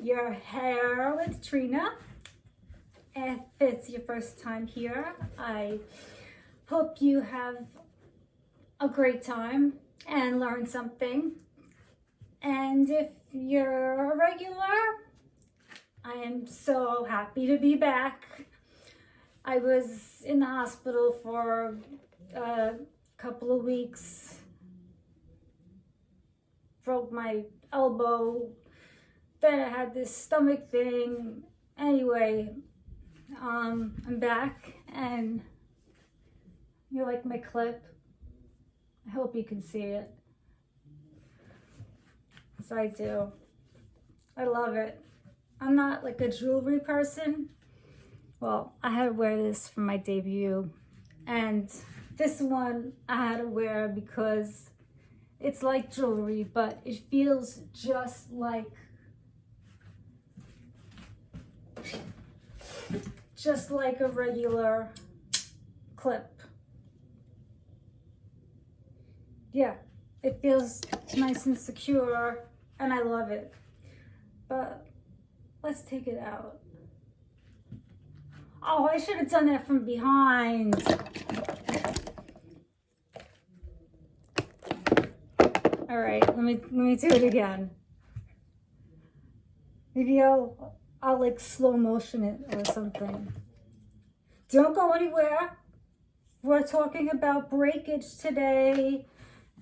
Your hair with Trina. If it's your first time here, I hope you have a great time and learn something. And if you're a regular, I am so happy to be back. I was in the hospital for a couple of weeks, broke my elbow, then I had this stomach thing. Anyway, I'm back, and you like my clip? I hope you can see it. Yes, I do. I love it. I'm not like a jewelry person. Well, I had to wear this for my debut, and this one I had to wear because it's like jewelry, but it feels just like a regular clip. Yeah, it feels nice and secure, and I love it. But let's take it out. Oh, I should have done that from behind. All right, let me do it again. Maybe I'll like slow motion it or something. Don't go anywhere. We're talking about breakage today,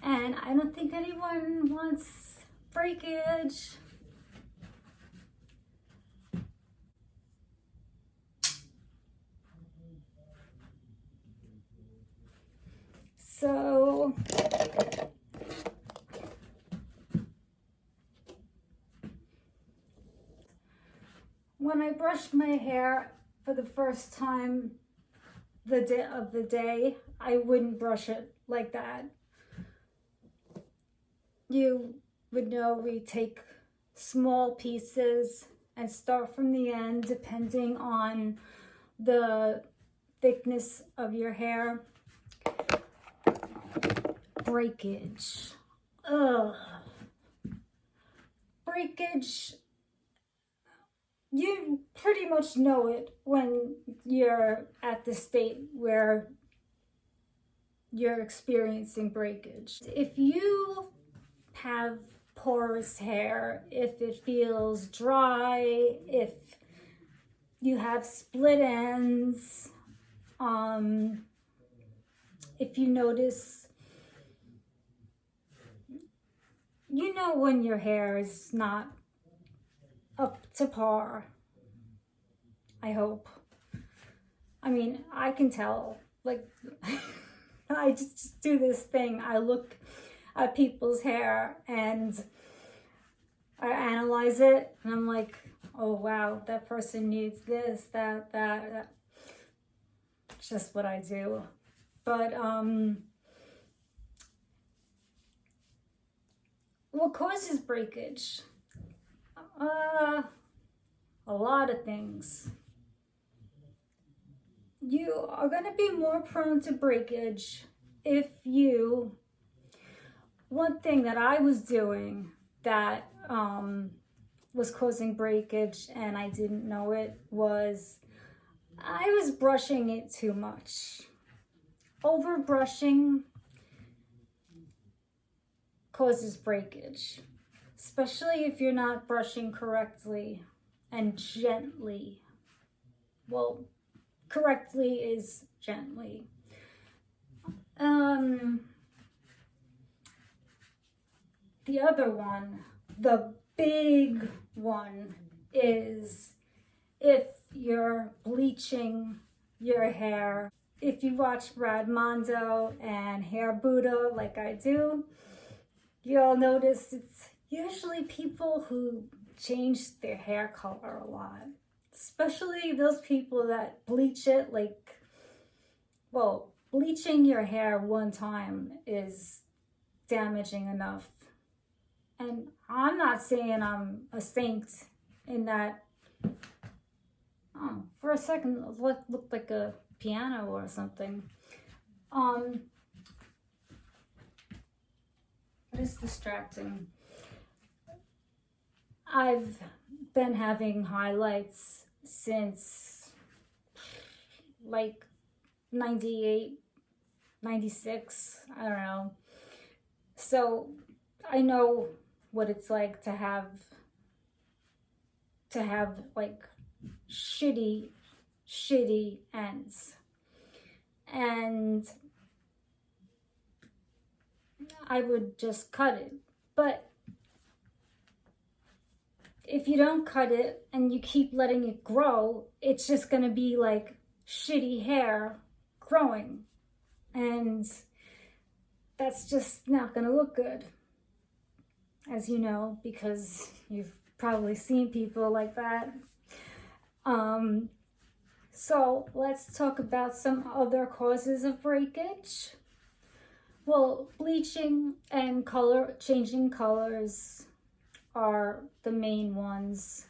and I don't think anyone wants breakage. So when I brushed my hair for the first time the day, I wouldn't brush it like that. You would know we take small pieces and start from the end depending on the thickness of your hair. Breakage. Ugh. Breakage, you pretty much know it when you're at the state where you're experiencing breakage. If you have porous hair, if it feels dry, if you have split ends, if you notice, you know when your hair is not up to par, I hope. I mean, I can tell, like, I just do this thing. I look at people's hair and I analyze it, and I'm like, oh wow, that person needs this, that. It's just what I do. But what causes breakage? A lot of things. You are going to be more prone to breakage if you, one thing that I was doing that was causing breakage and I didn't know it was I was brushing it too much. Over brushing causes breakage, especially if you're not brushing correctly and gently. Well, correctly is gently. The other one, the big one, is if you're bleaching your hair. If you watch Brad Mondo and Hair Buddha like I do, you'll notice it's usually people who change their hair color a lot. Especially those people that bleach it like, well, bleaching your hair one time is damaging enough. And I'm not saying I'm a saint in that. Oh, for a second it looked like a piano or something. It is distracting. I've been having highlights since like 98, 96, I don't know. So I know what it's like to have like shitty ends. And I would just cut it. But if you don't cut it and you keep letting it grow, it's just gonna be like shitty hair growing. And that's just not gonna look good, as you know, because you've probably seen people like that. So let's talk about some other causes of breakage. Well, bleaching and changing colors are the main ones.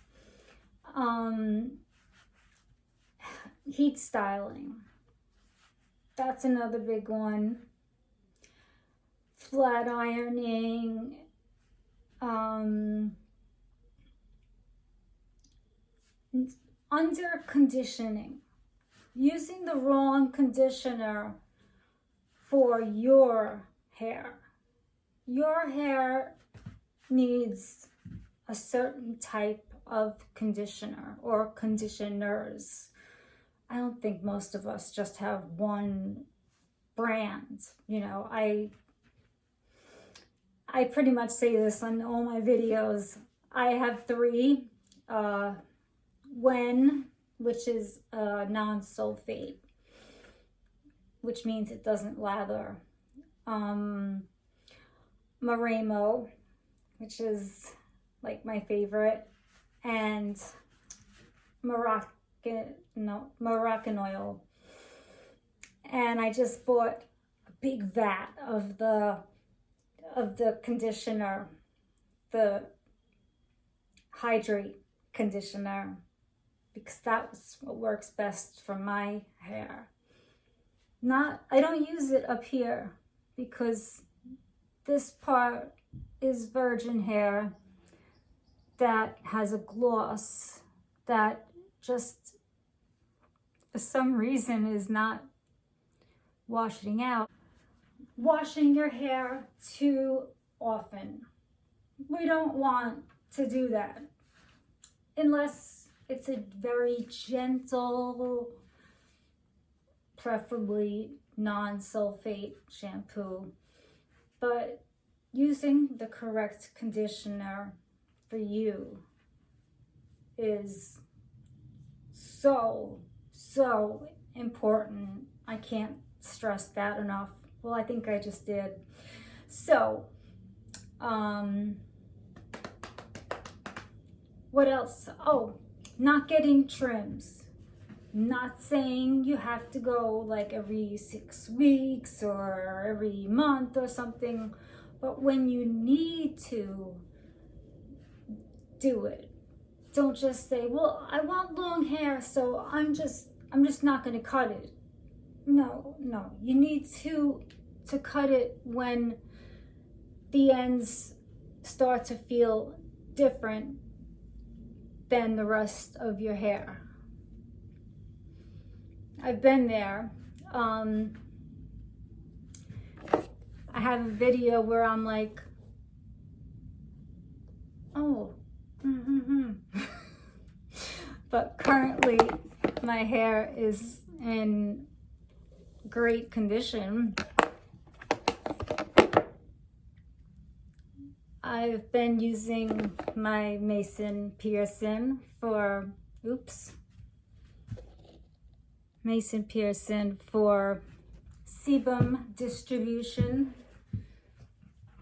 Heat styling, that's another big one. Flat ironing, under conditioning, using the wrong conditioner for your hair. Your hair needs a certain type of conditioner or conditioners. I don't think most of us just have one brand. You know, I pretty much say this on all my videos. I have 3. Which is non-sulfate, which means it doesn't lather. Maremo, which is like my favorite, and Moroccan oil. And I just bought a big vat of the conditioner, the Hydrate conditioner, because that's what works best for my hair. I don't use it up here because this part is virgin hair that has a gloss that just for some reason is not washing out. Washing your hair too often. We don't want to do that unless it's a very gentle, preferably non-sulfate shampoo. But using the correct conditioner for you is so important. I can't stress that enough. Well, I think I just did. So, what else? Oh, not getting trims. Not saying you have to go like every 6 weeks or every month or something, but when you need to, do it. Don't just say, well, I want long hair, so I'm just not gonna cut it. No, you need to cut it when the ends start to feel different than the rest of your hair. I've been there. I have a video where I'm like, oh, but currently my hair is in great condition. I've been using my Mason Pearson for sebum distribution.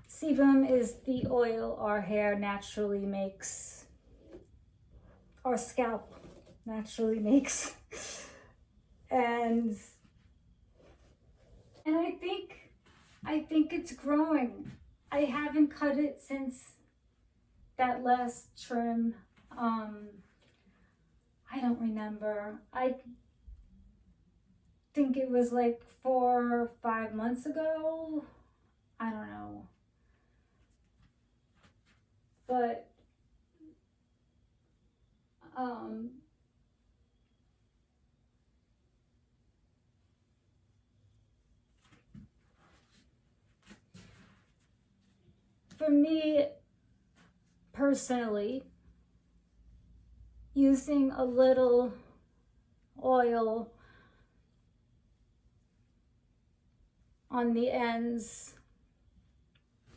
Sebum is the oil our hair naturally makes, our scalp naturally makes. And I think it's growing. I haven't cut it since that last trim. I don't remember. I think it was like 4 or 5 months ago. I don't know. But for me personally, using a little oil on the ends,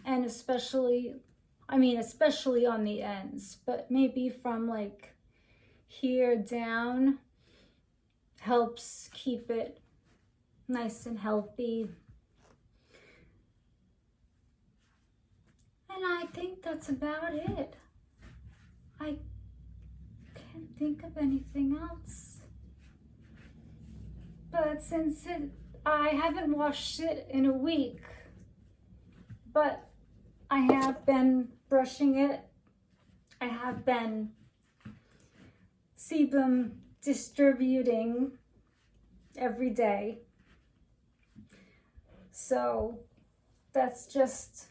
and especially on the ends, but maybe from like here down, helps keep it nice and healthy. And I think that's about it. I can't think of anything else. But since I haven't washed it in a week, but I have been brushing it. I have been sebum distributing every day. So that's just,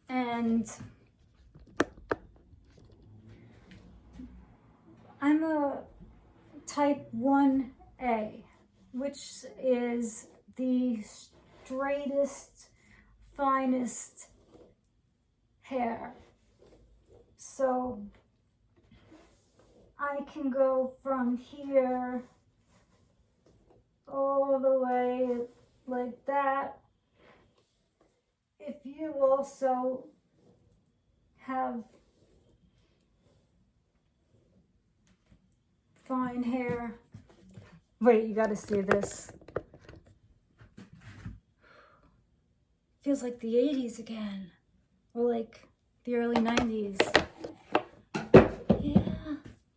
and I'm a type 1A, which is the straightest, finest hair. So I can go from here all the way like that. If you also have fine hair, wait, you gotta see this. Feels like the 80s again, or like the early 90s.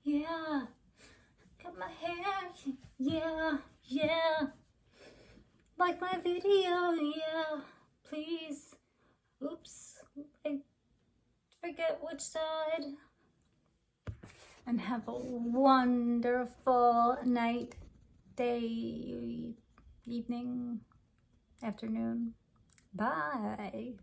Yeah, got my hair, yeah, like my video, yeah, please, oops, I forget which side, and have a wonderful night, day, evening, afternoon, bye.